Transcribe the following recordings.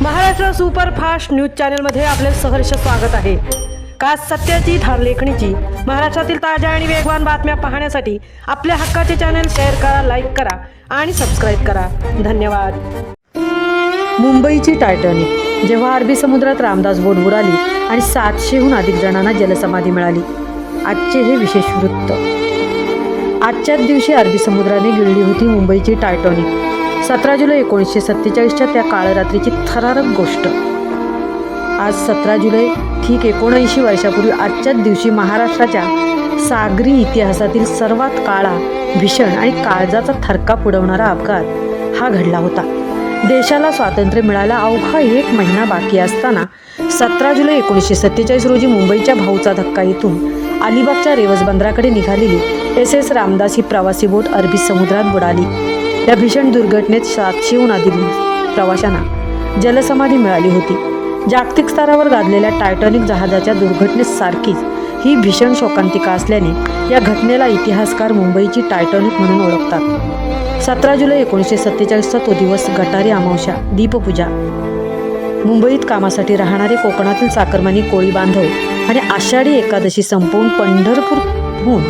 Maharashtra superfast news चॅनलमध्ये आपले सहर्ष स्वागत आहे। का सत्याची धार लेखणीची महाराष्ट्रातील ताज्या आणि वेगवान बातम्या पाहण्यासाठी आपल्या हक्काचे चॅनल शेअर करा, लाईक करा आणि सबस्क्राईब करा। धन्यवाद। मुंबईची टायटॅनिक जेव्हा अरबी समुद्रात रामदास बोट बुडाली आणि 700हून अधिक जणांना जलसमाधी मिळाली। आजचे हे विशेष वृत्त। आजच्याच दिवशी अरबी समुद्राने गिळली होती मुंबईची टायटॅनिक। 17 जुलै 1947च्या त्या काळरात्रीची थरारक गोष्ट। आज 17 जुलै ठीक 79 वर्षापूर्वी आजच्याच दिवशी महाराष्ट्राच्या सागरी इतिहासातील सर्वात काळा, भीषण आणि काळजाचा थरकाप उडवणारा अपघात हा घडला होता। देशाला स्वातंत्र्य मिळायला अवघा 1 महिना बाकी असताना 17 जुलै 1947 रोजी मुंबईच्या भाऊचा धक्का येथून अलिबागच्या रेवस बंदराकडे निघालेली SS रामदास ही प्रवासी बोट अरबी समुद्रात बुडाली। या भीषण दुर्घटनेत 700हून अधिक प्रवाशांना जलसमाधी मिळाली होती। जागतिक स्तरावर गाजलेल्या टायटॅनिक जहाजाच्या दुर्घटनेसारखीच ही भीषण शोकांतिका असल्याने या घटनेला इतिहासकार मुंबईची टायटॅनिक म्हणून ओळखतात। 17 जुलै 1947चा तो दिवस गटारी अमावस्या, दीपपूजा। मुंबईत कामासाठी राहणारे कोकणातील चाकरमानी, कोळी बांधव आणि आषाढी एकादशी संपवून पंढरपूरहून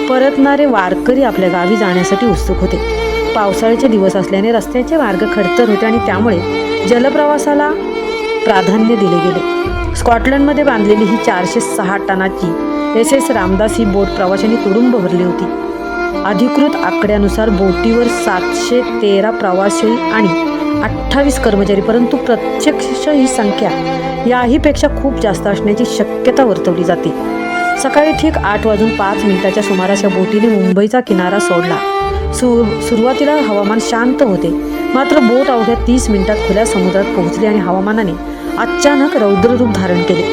परतणारे वारकरी आपल्या गावी जाण्यासाठी उत्सुक होते। पावसाळ्याचे दिवस असल्याने रस्त्याचे मार्ग खडतर होते आणि त्यामुळे जलप्रवासाला प्राधान्य दिले गेले। स्कॉटलंडमध्ये बांधलेली ही 406 टनाची SS रामदास ही बोट प्रवाशांनी तुडुंब भरली होती। अधिकृत आकड्यानुसार बोटीवर 713 प्रवासी आणि 28 कर्मचारी, परंतु प्रत्यक्ष ही संख्या याहीपेक्षा खूप जास्त असण्याची शक्यता वर्तवली जाते। सकाळी ठीक 8:05 सुमारास या बोटीने मुंबईचा किनारा सोडला। सुरुवातीला हवामान शांत होते, मात्र बोट अवघ्या 30 मिनिटात खुल्या समुद्रात पोहोचली आणि हवामानाने अचानक रौद्र रूप धारण केले।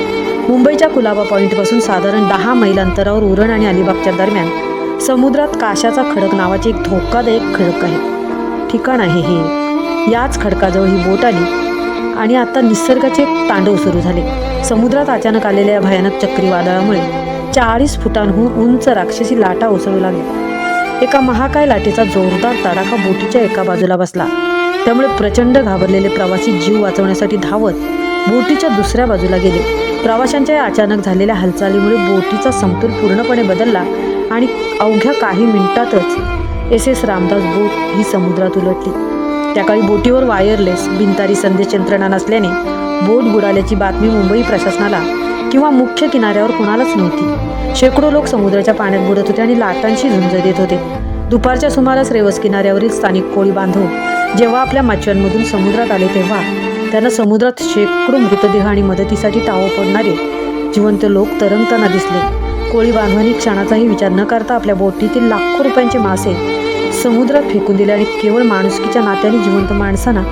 मुंबईच्या कुलाबा पॉईंटपासून साधारण 10 मैल अंतरावर उरण आणि अलिबागच्या दरम्यान समुद्रात काशाचा खडक नावाचे एक धोकादायक खडक आहे, ठिकाण आहे हे। याच खडकाजवळ ही बोट आली आणि आता निसर्गाचे एक तांडव सुरू झाले। समुद्रात अचानक आलेल्या भयानक चक्रीवादळामुळे 40 फुटांहून उंच राक्षसी लाटा उसळू लागल्या। एका महाकाय लाटेचा जोरदार तडाखा बोटीच्या एका बाजूला बसला, त्यामुळे प्रचंड घाबरलेले प्रवासी जीव वाचवण्यासाठी धावत बोटीच्या दुसऱ्या बाजूला गेले। प्रवाशांच्या या अचानक झालेल्या हालचालीमुळे बोटीचा समतोल पूर्णपणे बदलला आणि अवघ्या काही मिनिटातच SS रामदास बोट ही समुद्रात उलटली। त्याकाळी बोटीवर वायरलेस बिनतारी संदेश यंत्रणा नसल्याने बोट बुडाल्याची बातमी मुंबई प्रशासनाला किंवा मुख्य किनाऱ्यावर कोणालाच नव्हती। शेकडो लोक समुद्राच्या पाण्यात बुडत होते आणि लाटांशी झुंज देत होते। दुपारच्या सुमारास रेवस किनाऱ्यावरील स्थानिक कोळी बांधव जेव्हा आपल्या माचव्यांमधून समुद्रात आले तेव्हा त्यांना समुद्रात शेकडो मृतदेह आणि मदतीसाठी टाहो पडणारे जिवंत लोक तरंगताना दिसले। कोळी बांधवांनी क्षणाचाही विचार न करता आपल्या बोटीतील लाखो रुपयांचे मासे समुद्रात फेकून दिले आणि केवळ माणुसकीच्या नात्याने जिवंत माणसांना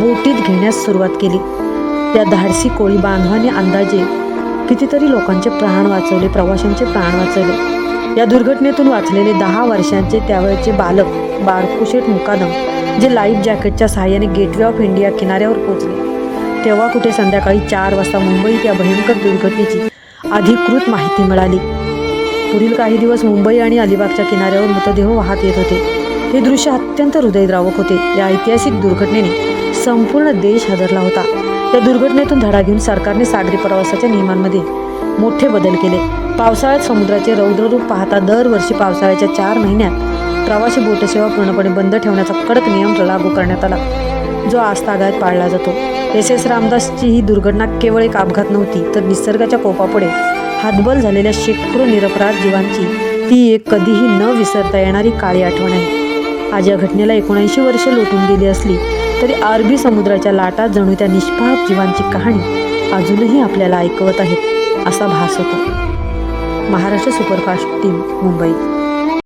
बोटीत घेण्यास सुरुवात केली। या धाडसी कोळी बांधवांनी अंदाजे कितीतरी लोकांचे प्राण वाचवले, प्रवाशांचे प्राण वाचवले। या दुर्घटनेतून वाचलेले 10 वर्षांचे त्यावेळचे बालक बारकुशेठ मुकादम, जे लाईफ जॅकेटच्या सहाय्याने गेटवे ऑफ इंडिया किनाऱ्यावर पोहोचले, तेव्हा कुठे संध्याकाळी 4 वाजता मुंबईत या भयंकर दुर्घटनेची अधिकृत माहिती मिळाली। पुढील काही दिवस मुंबई आणि अलिबागच्या किनाऱ्यावर मृतदेह वाहत येत होते। हे दृश्य अत्यंत हृदयद्रावक होते। या ऐतिहासिक दुर्घटनेने संपूर्ण देश हादरला होता। या दुर्घटनेतून धडा घेऊन सरकारने सागरी प्रवासाच्या नियमांमध्ये मोठे बदल केले। पावसाळ्यात समुद्राचे रौद्र रूप पाहता दरवर्षी पावसाळ्याच्या 4 महिन्यात प्रवासी बोटसेवा पूर्णपणे बंद ठेवण्याचा कडक नियम लागू करण्यात आला, जो आजतागायत पाळला जातो। SS रामदासची ही दुर्घटना केवळ एक अपघात नव्हती, तर निसर्गाच्या कोपापुढे हातबल झालेल्या शेकडो निरपराध जीवांची ती एक कधीही न विसरता येणारी काळी आठवण आहे। आज या घटनेला 79 वर्ष लोटून गेली असली तरी अरबी समुद्राच्या लाटा जणू त्या निष्पाप जीवांची कहाणी अजूनही आपल्याला ऐकवत आहेत, असा भास होतो। Maharashtra superfast team, Mumbai.